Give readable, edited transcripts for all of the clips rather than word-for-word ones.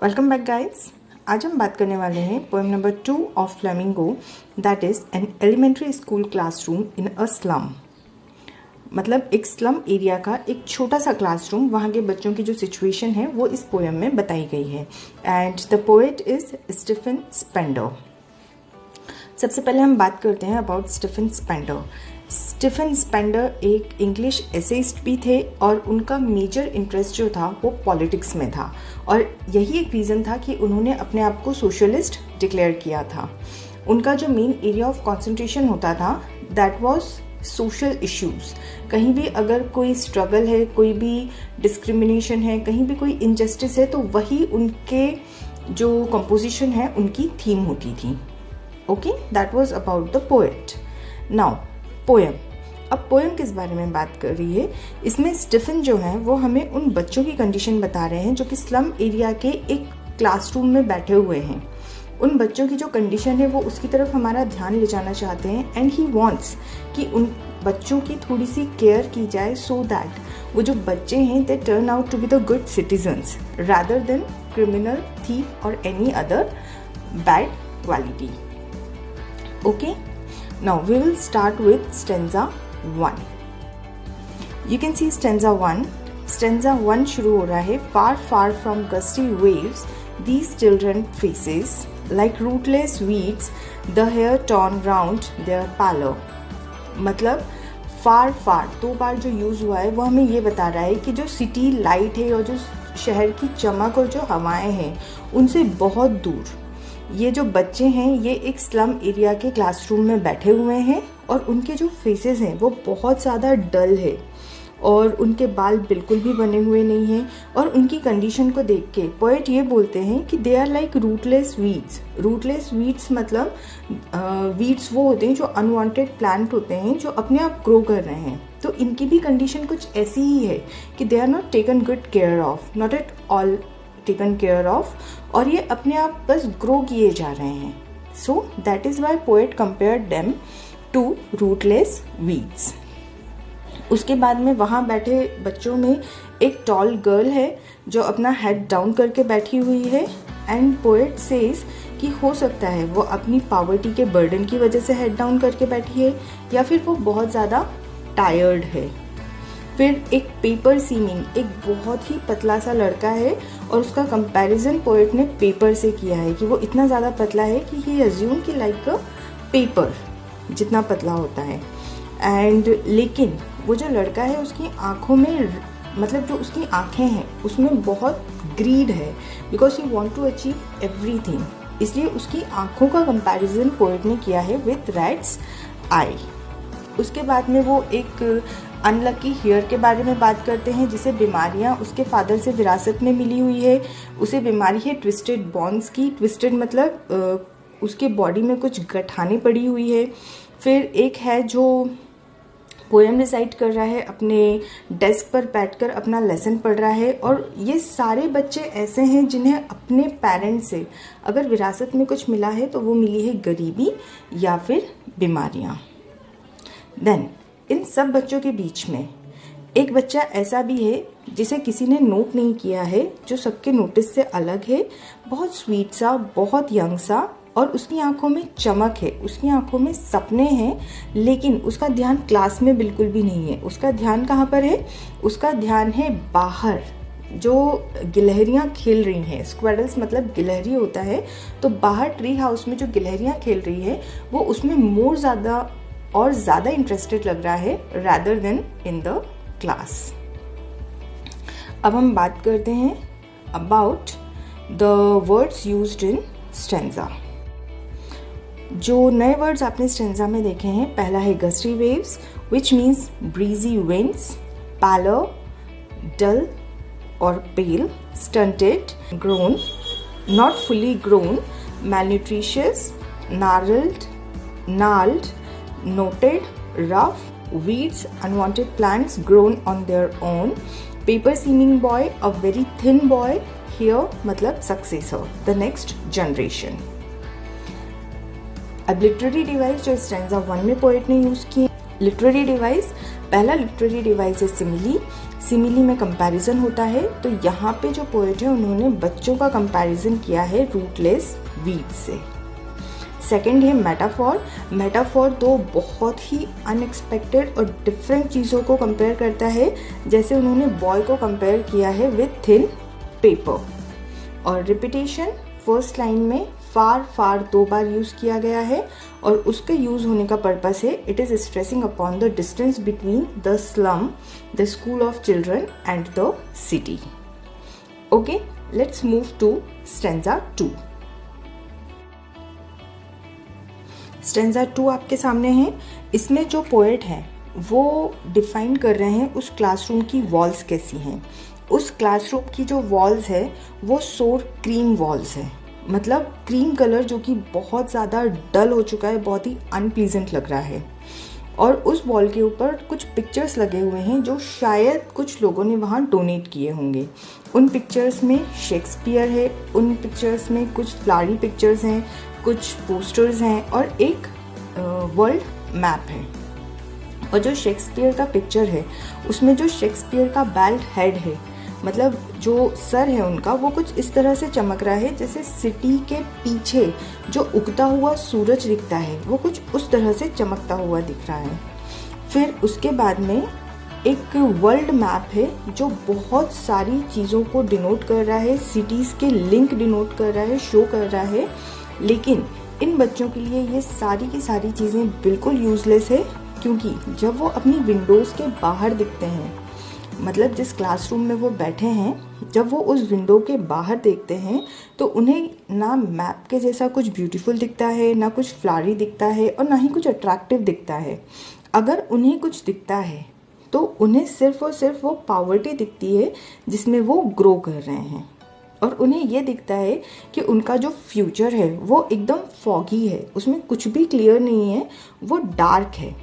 Welcome back guys. आज हम बात करने वाले हैं poem number 2 of Flamingo, that is an elementary school classroom in a slum. मतलब एक स्लम एरिया का एक छोटा सा क्लासरूम, वहाँ के बच्चों की जो सिचुएशन है वो इस पोएम में बताई गई है। And the poet is Stephen Spender. सबसे पहले हम बात करते हैं about Stephen Spender. Stephen Spender एक इंग्लिश एसेइस्ट भी थे और उनका मेजर इंटरेस्ट जो था वो पॉलिटिक्स में था, और यही एक रीज़न था कि उन्होंने अपने आप को सोशलिस्ट डिक्लेयर किया था। उनका जो मेन एरिया ऑफ कंसंट्रेशन होता था दैट वाज सोशल इश्यूज़। कहीं भी अगर कोई स्ट्रगल है, कोई भी डिस्क्रिमिनेशन है, कहीं भी कोई इनजस्टिस है, तो वही उनके जो कंपोजिशन है उनकी थीम होती थी। Okay, that was about the poet. Now poem. अब पोएम किस बारे में बात कर रही है? इसमें स्टीफन जो है वो हमें उन बच्चों की कंडीशन बता रहे हैं जो कि स्लम एरिया के एक क्लासरूम में बैठे हुए हैं। उन बच्चों की जो कंडीशन है वो उसकी तरफ हमारा ध्यान ले जाना चाहते हैं, एंड ही वांट्स कि उन बच्चों की थोड़ी सी केयर की जाए, सो दैट वो जो बच्चे हैं they turn out to be the good citizens rather than criminal, thief और any other bad quality. Okay, now we will start with stanza 1. You can see stanza 1. Stanza 1 शुरू हो रहा है, far far from gusty waves these children faces like rootless weeds, the hair torn round their pallor. मतलब फार फार 2 बार जो use हुआ है वो हमें ये बता रहा है कि जो सिटी लाइट है और जो शहर की चमक और जो हवाएं हैं उनसे बहुत दूर ये जो बच्चे हैं ये एक स्लम एरिया के क्लासरूम में बैठे हुए हैं, और उनके जो फेसेस हैं वो बहुत ज़्यादा डल है और उनके बाल बिल्कुल भी बने हुए नहीं हैं। और उनकी कंडीशन को देख के पोएट ये बोलते हैं कि they are like rootless weeds. Rootless weeds मतलब वीड्स वो होते हैं जो अनवांटेड प्लांट होते हैं जो अपने आप ग्रो कर रहे हैं। तो इनकी भी कंडीशन कुछ ऐसी ही है कि they are not taken good care of, not at all taken care of, और ये अपने आप बस ग्रो किए जा रहे हैं। So that is why poet compare them to rootless weeds. उसके बाद में वहाँ बैठे बच्चों में एक टॉल गर्ल है जो अपना हेड डाउन करके बैठी हुई है, एंड पोएट सेज कि हो सकता है वो अपनी पॉवर्टी के बर्डन की वजह से हेड डाउन करके बैठी है, या फिर वो बहुत ज़्यादा टायर्ड है। फिर एक पेपर सीमिंग, एक बहुत ही पतला सा लड़का है, और उसका कंपैरिजन पोएट ने पेपर से किया है कि वो इतना ज़्यादा पतला है कि ही अज्यूम कि लाइक अ पेपर जितना पतला होता है। एंड लेकिन वो जो लड़का है उसकी आँखों में, मतलब जो उसकी आँखें हैं उसमें बहुत ग्रीड है, because he want to achieve everything, इसलिए उसकी आँखों का कंपैरिजन पोएट ने किया है विथ रैट्स आई। उसके बाद में वो एक अनलकी हेयर के बारे में बात करते हैं जिसे बीमारियां उसके फादर से विरासत में मिली हुई है। उसे बीमारी है ट्विस्टेड बॉन्स की। ट्विस्टेड मतलब उसके बॉडी में कुछ गठाने पड़ी हुई है। फिर एक है जो पोएम रिसाइट कर रहा है, अपने डेस्क पर बैठकर अपना लेसन पढ़ रहा है, और ये सारे बच्चे ऐसे हैं जिन्हें अपने पेरेंट्स से अगर विरासत में कुछ मिला है तो वो मिली है गरीबी या फिर बीमारियाँ। देन इन सब बच्चों के बीच में एक बच्चा ऐसा भी है जिसे किसी ने नोट नहीं किया है, जो सबके नोटिस से अलग है, बहुत स्वीट सा, बहुत यंग सा, और उसकी आंखों में चमक है, उसकी आंखों में सपने हैं, लेकिन उसका ध्यान क्लास में बिल्कुल भी नहीं है। उसका ध्यान कहाँ पर है? उसका ध्यान है बाहर, जो गिलहरियाँ खेल रही हैं। स्क्वेडल्स मतलब गिलहरी होता है, तो बाहर ट्री हाउस में जो गिलहरियाँ खेल रही है वो उसमें मोर ज़्यादा इंटरेस्टेड लग रहा है rather then in the class. अब हम बात करते हैं about the words used in stanza. जो नए वर्ड्स आपने स्टेंजा में देखे हैं, पहला है gusty waves which means breezy winds, pallor dull और pale, stunted grown, not fully grown, malnutritious, gnarled, noted, rough, weeds, unwanted plants grown on their own, paper seeming boy, a very thin boy, here मतलब successor, the next generation. अब literary device जो stanza 1 में poet ने use किए, literary device, पहला literary device है simile, simile में comparison होता है, तो यहाँ पे जो पोएट है उन्होंने बच्चों का कंपैरिजन किया है रूटलेस वीड से। सेकंड है मेटाफॉर। मेटाफॉर दो बहुत ही अनएक्सपेक्टेड और डिफरेंट चीज़ों को कंपेयर करता है, जैसे उन्होंने बॉय को कंपेयर किया है विथ थिन पेपर। और रिपीटेशन, फर्स्ट लाइन में फार फार 2 बार यूज़ किया गया है और उसके यूज़ होने का पर्पस है it is stressing upon the distance between the slum, the school of children and the city. Okay, let's move to stanza 2। Stanza 2 आपके सामने है। इसमें जो पोएट हैं वो डिफाइन कर रहे हैं उस क्लासरूम की वॉल्स कैसी हैं। उस क्लासरूम की जो वॉल्स है वो सोर क्रीम वॉल्स है, मतलब क्रीम कलर जो कि बहुत ज़्यादा डल हो चुका है, बहुत ही अनप्लीजेंट लग रहा है। और उस वॉल के ऊपर कुछ पिक्चर्स लगे हुए हैं जो शायद कुछ लोगों ने वहाँ डोनेट किए होंगे। उन पिक्चर्स में शेक्सपियर है, उन पिक्चर्स में कुछ फ्लावरी पिक्चर्स हैं, कुछ पोस्टर्स हैं और एक वर्ल्ड मैप है। और जो शेक्सपियर का पिक्चर है उसमें जो शेक्सपियर का बेल्ट हेड है, मतलब जो सर है उनका, वो कुछ इस तरह से चमक रहा है जैसे सिटी के पीछे जो उगता हुआ सूरज दिखता है वो कुछ उस तरह से चमकता हुआ दिख रहा है। फिर उसके बाद में एक वर्ल्ड मैप है जो बहुत सारी चीज़ों को डिनोट कर रहा है, सिटीज़ के लिंक डिनोट कर रहा है, शो कर रहा है। लेकिन इन बच्चों के लिए ये सारी की सारी चीज़ें बिल्कुल यूजलेस है, क्योंकि जब वो अपनी विंडोज़ के बाहर दिखते हैं, मतलब जिस क्लासरूम में वो बैठे हैं, जब वो उस विंडो के बाहर देखते हैं तो उन्हें ना मैप के जैसा कुछ ब्यूटीफुल दिखता है, ना कुछ फ्लावरी दिखता है और ना ही कुछ अट्रैक्टिव दिखता है। अगर उन्हें कुछ दिखता है तो उन्हें सिर्फ और सिर्फ वो पॉवर्टी दिखती है जिसमें वो ग्रो कर रहे हैं, और उन्हें ये दिखता है कि उनका जो फ्यूचर है वो एकदम फॉगी है, उसमें कुछ भी क्लियर नहीं है, वो डार्क है।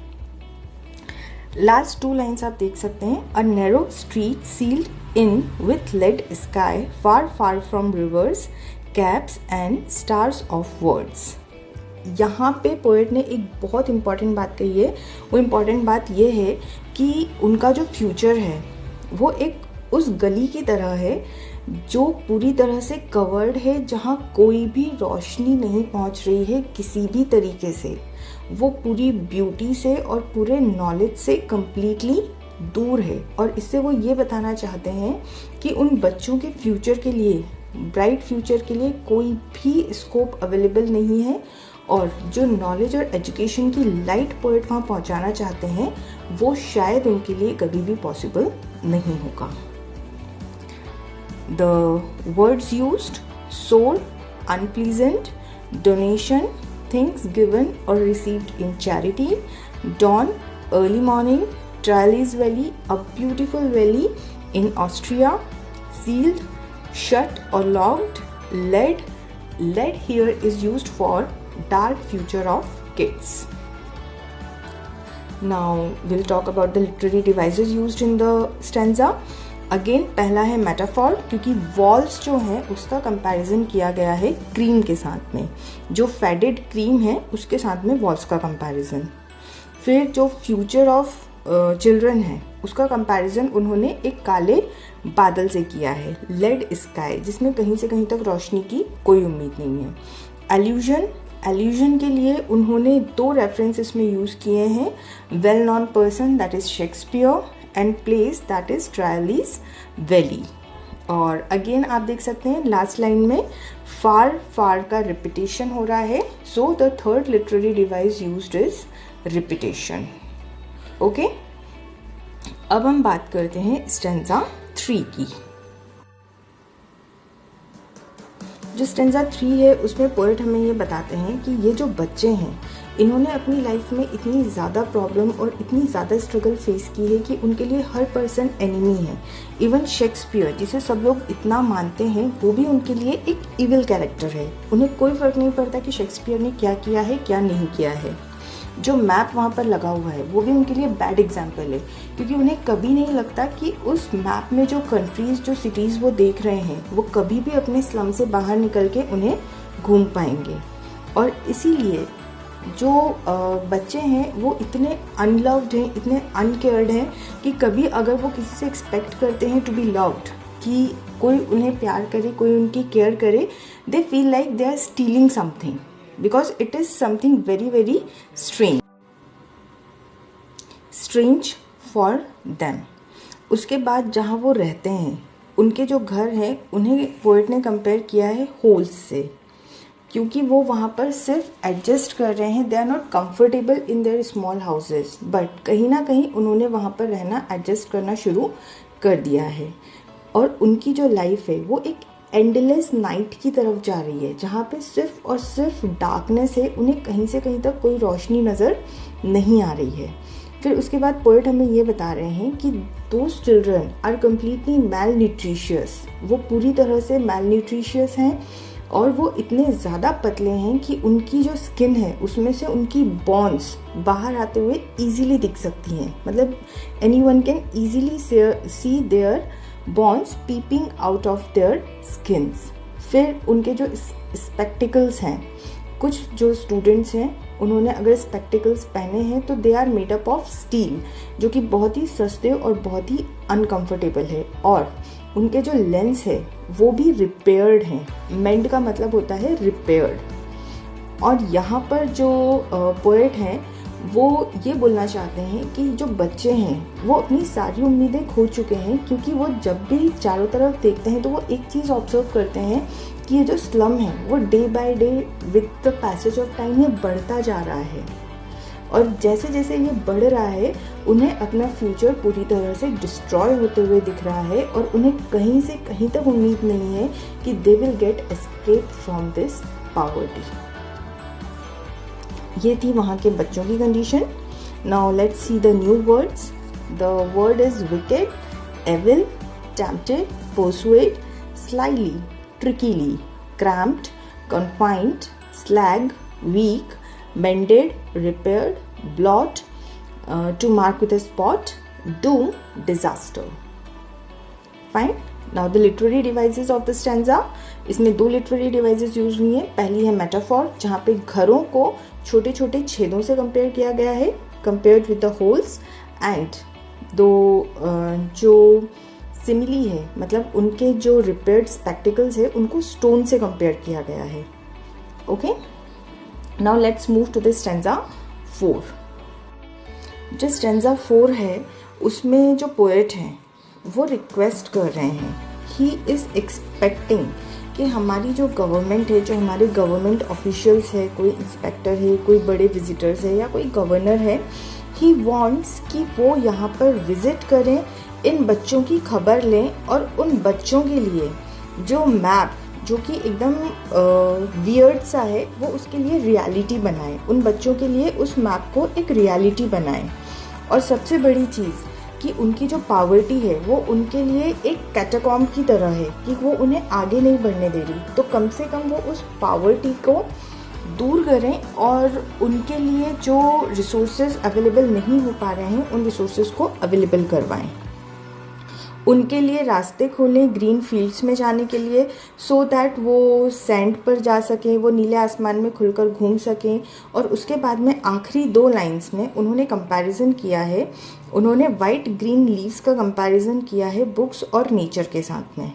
लास्ट 2 लाइन्स आप देख सकते हैं। A narrow street sealed in with lead sky far far from rivers caps and stars of words. यहाँ पे पोएट ने एक बहुत इम्पॉर्टेंट बात कही है। वो इम्पॉर्टेंट बात ये है कि उनका जो फ्यूचर है वो एक उस गली की तरह है जो पूरी तरह से कवर्ड है, जहाँ कोई भी रोशनी नहीं पहुँच रही है किसी भी तरीके से। वो पूरी ब्यूटी से और पूरे नॉलेज से कम्प्लीटली दूर है। और इससे वो ये बताना चाहते हैं कि उन बच्चों के फ्यूचर के लिए, ब्राइट फ्यूचर के लिए कोई भी स्कोप अवेलेबल नहीं है, और जो नॉलेज और एजुकेशन की लाइट पोएट वहाँ पहुँचाना चाहते हैं वो शायद उनके लिए कभी भी पॉसिबल नहीं होगा। द वर्ड्स यूज्ड: सोर, unpleasant, donation, things given or received in charity, dawn, early morning, Tralles Valley, a beautiful valley in Austria, sealed, shut or locked, lead. Lead here is used for dark future of kids. Now we'll talk about the literary devices used in the stanza. Again पहला है metaphor, क्योंकि walls जो हैं उसका comparison किया गया है cream के साथ में, जो फेडेड क्रीम है उसके साथ में वॉल्स का कंपैरिजन। फिर जो फ्यूचर ऑफ चिल्ड्रन है उसका कंपैरिजन उन्होंने एक काले बादल से किया है, लेड स्काई, जिसमें कहीं से कहीं तक रोशनी की कोई उम्मीद नहीं है। एल्यूजन के लिए उन्होंने 2 रेफरेंस इसमें यूज़ किए हैं, well known person that is Shakespeare and place that is trialies valley. और अगेन आप देख सकते हैं लास्ट लाइन में फार फार का रिपीटेशन हो रहा है, so the third literary device used is repetition. Okay, अब हम बात करते हैं स्टेंजा 3 की। जो स्टेंजा 3 है उसमें पोएट हमें ये बताते हैं कि ये जो बच्चे हैं इन्होंने अपनी लाइफ में इतनी ज़्यादा प्रॉब्लम और इतनी ज़्यादा स्ट्रगल फेस की है कि उनके लिए हर पर्सन एनिमी है। इवन शेक्सपियर, जिसे सब लोग इतना मानते हैं, वो भी उनके लिए एक इविल कैरेक्टर है। उन्हें कोई फ़र्क नहीं पड़ता कि शेक्सपियर ने क्या किया है क्या नहीं किया है। जो मैप वहाँ पर लगा हुआ है वो भी उनके लिए बैड एग्जाम्पल है, क्योंकि उन्हें कभी नहीं लगता कि उस मैप में जो कंट्रीज़, जो सिटीज़ वो देख रहे हैं वो कभी भी अपने स्लम से बाहर निकल के उन्हें घूम पाएंगे। और इसीलिए जो बच्चे हैं वो इतने अनलव्ड हैं, इतने अनकेयर्ड हैं कि कभी अगर वो किसी से एक्सपेक्ट करते हैं टू बी लव्ड, कि कोई उन्हें प्यार करे, कोई उनकी केयर करे, they feel like they are stealing something because it is something very very strange for them. उसके बाद जहाँ वो रहते हैं, उनके जो घर हैं, उन्हें पोएट ने कंपेयर किया है होल्स से, क्योंकि वो वहाँ पर सिर्फ एडजस्ट कर रहे हैं। They are not comfortable in their small houses, but कहीं ना कहीं उन्होंने वहाँ पर रहना, एडजस्ट करना शुरू कर दिया है। और उनकी जो लाइफ है वो एक एंडलेस नाइट की तरफ जा रही है, जहाँ पे सिर्फ और सिर्फ डार्कनेस है, उन्हें कहीं से कहीं तक कोई रोशनी नज़र नहीं आ रही है। फिर उसके बाद पोएट हमें ये बता रहे हैं कि those children are completely mal nutritious, वो पूरी तरह से मैल न्यूट्रिशियस हैं और वो इतने ज़्यादा पतले हैं कि उनकी जो स्किन है उसमें से उनकी बॉन्स बाहर आते हुए ईजीली दिख सकती हैं। मतलब anyone can easily see their bones peeping out of their skins. फिर उनके जो स्पेक्टिकल्स हैं, कुछ जो स्टूडेंट्स हैं उन्होंने अगर स्पेक्टिकल्स पहने हैं तो they are made up of steel, जो कि बहुत ही सस्ते और बहुत ही अनकंफर्टेबल है। और उनके जो लेंस है वो भी रिपेयर्ड हैं। मेंड का मतलब होता है रिपेयर्ड। और यहाँ पर जो पोएट हैं वो ये बोलना चाहते हैं कि जो बच्चे हैं वो अपनी सारी उम्मीदें खो चुके हैं, क्योंकि वो जब भी चारों तरफ देखते हैं तो वो एक चीज़ ऑब्जर्व करते हैं कि ये जो स्लम है वो day by day with the passage of time ये बढ़ता जा रहा है। और जैसे जैसे ये बढ़ रहा है उन्हें अपना फ्यूचर पूरी तरह से डिस्ट्रॉय होते हुए दिख रहा है, और उन्हें कहीं से कहीं तक उम्मीद नहीं है कि they will get escape from this poverty. ये थी वहाँ के बच्चों की condition. Now let's see the new words. The word is wicked, evil, tempted, persuade, slyly, trickily, cramped, confined, slag, weak, mended, repaired, blot, to mark with a spot, doom, disaster. Fine. Now the literary devices of the stanza. इसमें दो literary devices use हुई हैं। पहली है metaphor, जहाँ पे घरों को छोटे छोटे छेदों से कंपेयर किया गया है, compared with the holes, and दो जो सिमिली है, मतलब उनके जो repaired spectacles है उनको स्टोन से कंपेयर किया गया है। Okay, now let's move to the stanza 4। जो स्टैंजा 4 है उसमें जो पोएट हैं वो रिक्वेस्ट कर रहे हैं, ही इज़ एक्सपेक्टिंग कि हमारी जो गवर्नमेंट है, जो हमारे गवर्नमेंट ऑफिशियल्स है, कोई इंस्पेक्टर है, कोई बड़े विजिटर्स है या कोई गवर्नर है, ही वांट्स कि वो यहाँ पर विजिट करें, इन बच्चों की खबर लें और उन बच्चों के लिए जो मैप जो कि एकदम वियर्ड सा है वो उसके लिए रियलिटी बनाएं, उन बच्चों के लिए उस मैप को एक रियलिटी बनाएं। और सबसे बड़ी चीज़ कि उनकी जो पॉवर्टी है वो उनके लिए एक कैटाकॉम्ब की तरह है कि वो उन्हें आगे नहीं बढ़ने दे रही, तो कम से कम वो उस पॉवर्टी को दूर करें और उनके लिए जो रिसोर्सेज अवेलेबल नहीं हो पा रहे हैं उन रिसोर्सेज को अवेलेबल करवाएं, उनके लिए रास्ते खोलें ग्रीन फील्ड्स में जाने के लिए, सो दैट वो सैंड पर जा सकें, वो नीले आसमान में खुलकर घूम सकें। और उसके बाद में आखिरी 2 लाइंस में उन्होंने कंपैरिजन किया है, उन्होंने वाइट ग्रीन लीव्स का कंपैरिजन किया है बुक्स और नेचर के साथ में।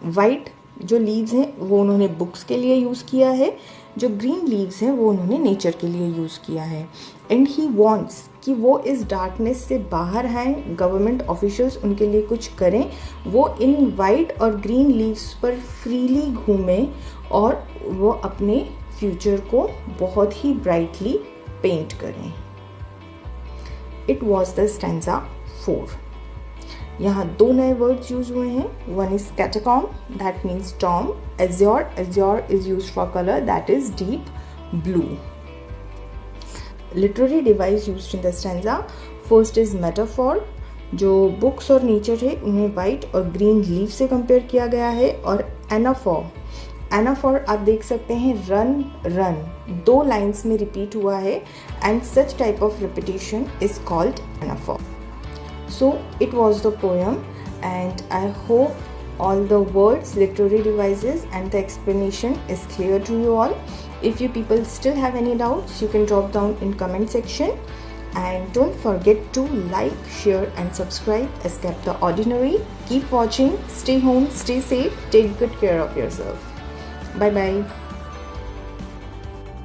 वाइट जो लीव्स हैं वो उन्होंने बुक्स के लिए यूज़ किया है, जो ग्रीन लीव्स हैं वो उन्होंने नेचर के लिए यूज़ किया है। एंड ही वॉन्ट्स कि वो इस डार्कनेस से बाहर आएँ, गवर्नमेंट ऑफिशियल्स उनके लिए कुछ करें, वो इन वाइट और ग्रीन लीव्स पर फ्रीली घूमें और वो अपने फ्यूचर को बहुत ही ब्राइटली पेंट करें। It was the stanza 4। यहाँ 2 नए वर्ड्स यूज हुए हैं। One is catacomb, that means Tom. Azure, azure is use for colour, that is deep blue. Literary device used in the stanza, first is metaphor, जो books और nature है उन्हें white और green leave से compare किया गया है। और एनाफॉर, एनाफॉर आप देख सकते हैं रन रन 2 लाइन्स में रिपीट हुआ है, and such type of repetition is called anaphora. So it was the poem, and I hope all the words, literary devices and the explanation is clear to you all. If you people still have any doubts, you can drop down in comment section. And don't forget to like, share and subscribe. Escape the ordinary. Keep watching. Stay home, stay safe, take good care of yourself. Bye bye.